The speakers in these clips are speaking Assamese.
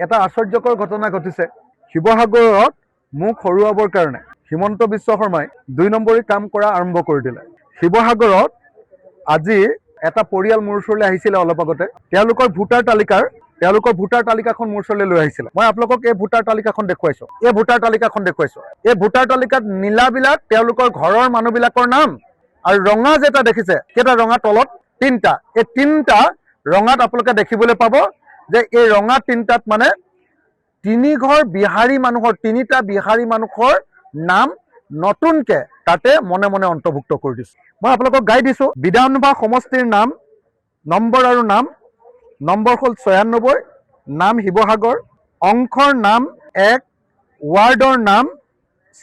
এটা আশ্চৰ্যকৰ ঘটনা ঘটিছে শিৱসাগৰত মুখ হৰুৱাবৰ কাৰণে হিমন্ত বিশ্ব শৰ্মাই 2 নম্বৰী কাম কৰা আৰম্ভ কৰি দিলে। শিৱসাগৰত আজি এটা পৰিয়াল মোৰ ওচৰলৈ আহিছিলে অলপ আগতে। তেওঁলোকৰ ভোটাৰ তালিকাখন মোৰ ওচৰলৈ লৈ আহিছিলে। মই আপোনালোকক এই ভোটাৰ তালিকাখন দেখুৱাইছো। এই ভোটাৰ তালিকাত নীলাবিলাক তেওঁলোকৰ ঘৰৰ মানুহবিলাকৰ নাম আৰু ৰঙা যেটা দেখিছে কেইটা ৰঙা তলত 3টা। এই 3টা ৰঙাত আপোনালোকে দেখিবলৈ পাব যে এই ৰঙা 3টাত মানে 3টা বিহাৰী মানুহৰ নাম নতুনকে তাতে মনে মনে অন্তৰ্ভুক্ত কৰি দিছে। মই আপোনালোকক গাই দিছো বিধানসভা সমষ্টিৰ নাম নম্বৰ আৰু নাম নম্বৰ হ'ল 96, নাম শিৱসাগৰ, অংশৰ নাম 1, ৱাৰ্ডৰ নাম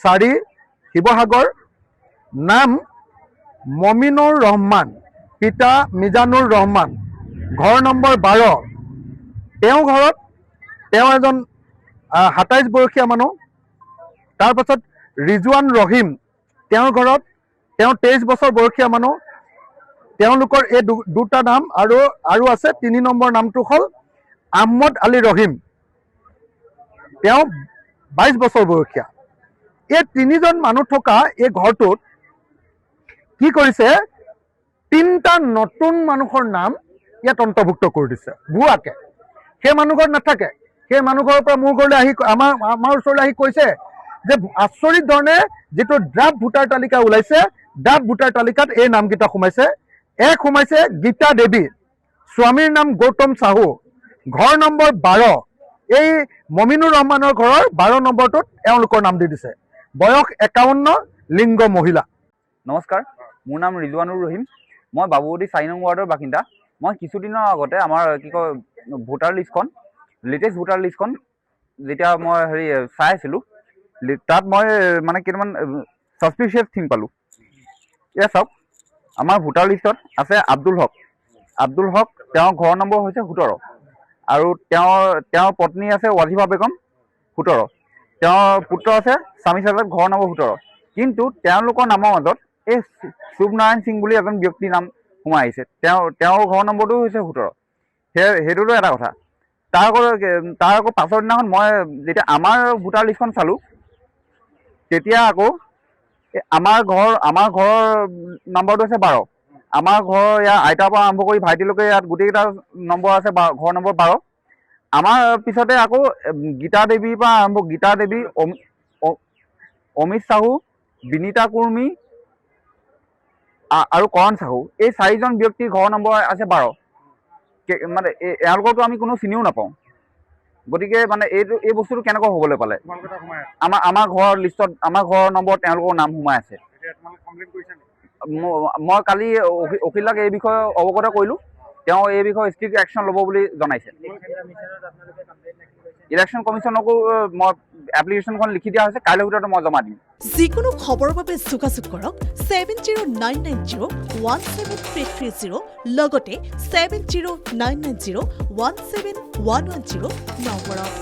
4 শিৱসাগৰ, নাম মমিনুৰ ৰহমান, পিতা মিজানুৰ ৰহমান, ঘৰ নম্বৰ 12। তেওঁ এজন 27 বয়সীয়া মানুহ। তাৰপাছত ৰিজৱান ৰহিম, তেওঁৰ ঘৰত 23 বছৰ বয়সীয়া মানুহ। তেওঁলোকৰ এই দুটা নাম আৰু আছে। 3 নম্বৰ নামটো হ'ল আহমদ আলী ৰহিম, তেওঁ 22 বছৰ বয়সীয়া। এই 3জন মানুহ থকা এই ঘৰটোত কি কৰিছে 3টা নতুন মানুহৰ নাম ইয়াত অন্তৰ্ভুক্ত কৰি দিছে ভুৱাকে। সেই মানুহ ঘৰত নাথাকে। সেই মানুহ ঘৰৰ পৰা মোৰ ঘৰলৈ আহি আমাৰ ওচৰলৈ আহি কৈছে যে আচৰিত ধৰণে যিটো ড্ৰাফ্ট ভোটাৰ তালিকা ওলাইছে, ড্ৰাফ্ট ভোটাৰ তালিকাত এই নামকেইটা সোমাইছে। এক সোমাইছে গীতা দেৱী, স্বামীৰ নাম গৌতম চাহু, ঘৰ নম্বৰ 12। এই মমিনুৰ ৰহমানৰ ঘৰৰ 12 নম্বৰটোত এওঁলোকৰ নাম দি দিছে। বয়স 51, লিংগ মহিলা। নমস্কাৰ, মোৰ নাম ৰিজৱানুৰ ৰহিম। মই বাবুবতী 4 নং ৱাৰ্ডৰ বাসিন্দা। মই কিছুদিনৰ আগতে আমাৰ ভোটাৰ লিষ্টখন, লেটেষ্ট ভোটাৰ লিষ্টখন যেতিয়া মই চাই আছিলোঁ, তাত মই মানে কেইটামান ছাছপিচিয়াছ থিং পালোঁ। এয়া চাওক, আমাৰ ভোটাৰ লিষ্টত আছে আব্দুল হক, তেওঁৰ ঘৰ নম্বৰ হৈছে 17, আৰু তেওঁৰ পত্নী আছে ৱাজিফা বেগম 17, তেওঁৰ পুত্ৰ আছে স্বামী চাজাদ, ঘৰ নম্বৰ 17। কিন্তু তেওঁলোকৰ নামৰ মাজত এই শুভ নাৰায়ণ সিং বুলি এজন ব্যক্তিৰ নাম সোমাই আহিছে। তেওঁৰ ঘৰ নম্বৰটো হৈছে 17। সেইটোতো এটা কথা। তাৰ আকৌ পাছৰ দিনাখন মই যেতিয়া আমাৰ ভোটাৰ লিষ্টখন চালোঁ, তেতিয়া আকৌ আমাৰ ঘৰৰ নম্বৰটো আছে 12। আমাৰ ঘৰৰ ইয়াৰ আইতাৰ পৰা আৰম্ভ কৰি ভাইটিলৈকে ইয়াত গোটেইকেইটা নম্বৰ আছে ঘৰ নম্বৰ 12। আমাৰ পিছতে আকৌ গীতা দেৱীৰ পৰা আৰম্ভ, গীতা দেৱী, অমিত চাহু, বিনীতা কুৰ্মী আৰু কৰণ চাহু, এই 4জন ব্যক্তিৰ ঘৰ নম্বৰ আছে 12। মানে এওঁলোকৰতো আমি কোনো চিনিও নাপাওঁ। গতিকে মানে এই বস্তুটো কেনেকৈ হ'বলৈ পালে? আমাৰ ঘৰৰ লিষ্টত আমাৰ ঘৰৰ নম্বৰ তেওঁলোকৰ নাম সোমাই আছে। মই কালি অখিলাক এই বিষয়ে অৱগত কৰিলোঁ। তেওঁ এই বিষয়ে ষ্ট্ৰিক্ট একশ্যন ল'ব বুলি জনাইছে। ইলেকশ্যন কমিশ্যনকো মই এপ্লিকেশ্যনখন লিখি দিয়া হৈছে। কাইলৈৰ ভিতৰতে মই জমা দিম। যিকোনো খবৰৰ বাবে যোগাযোগ কৰক 7099017330 লগতে 7099017110 নম্বৰত।